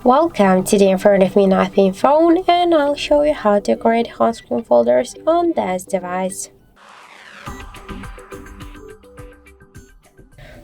Welcome to the in front of me nothing phone, and I'll show you how to create home screen folders on this device.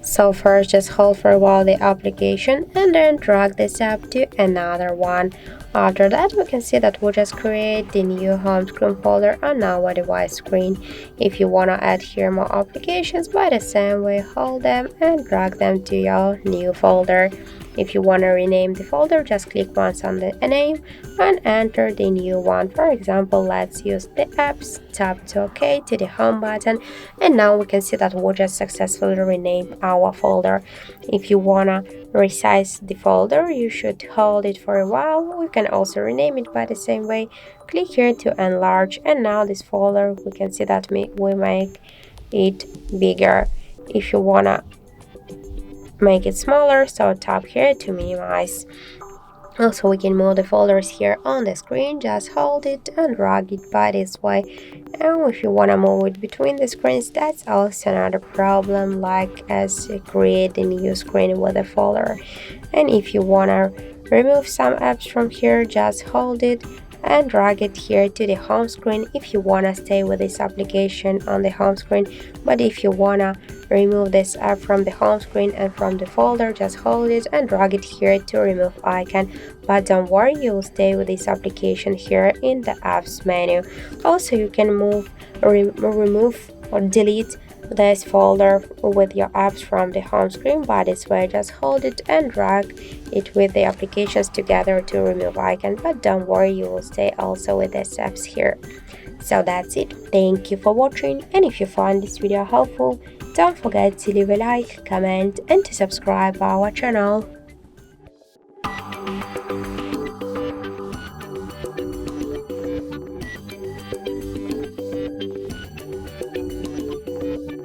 So first just hold for a while the application and then drag this app to another one. After that we can see that we'll just create the new home screen folder on our device screen. If you want to add here more applications, by the same way hold them and drag them to your new folder. If you want to rename the folder, just click once on the name and enter the new one. For example, let's use the apps, tap to OK to the home button, and now we can see that we just successfully renamed our folder. If you want to resize the folder, you should hold it for a while. We can also rename it by the same way. Click here to enlarge, and now this folder, we can see that we make it bigger. If you want to make it smaller, so tap here to minimize. Also, we can move the folders here on the screen. Just hold it and drag it by this way. And if you want to move it between the screens, that's also not a problem, like as create a new screen with a folder. And if you want to remove some apps from here, just hold it and drag it here to the home screen if you want to stay with this application on the home screen. But if you want to remove this app from the home screen and from the folder, just hold it and drag it here to remove icon. But don't worry, you will stay with this application here in the apps menu. Also, you can remove or delete this folder with your apps from the home screen by this way. Just hold it and drag it with the applications together to remove icon. But don't worry, you will stay also with these apps here. So that's it. Thank you for watching, and if you found this video helpful, don't forget to leave a like, comment and to subscribe our channel.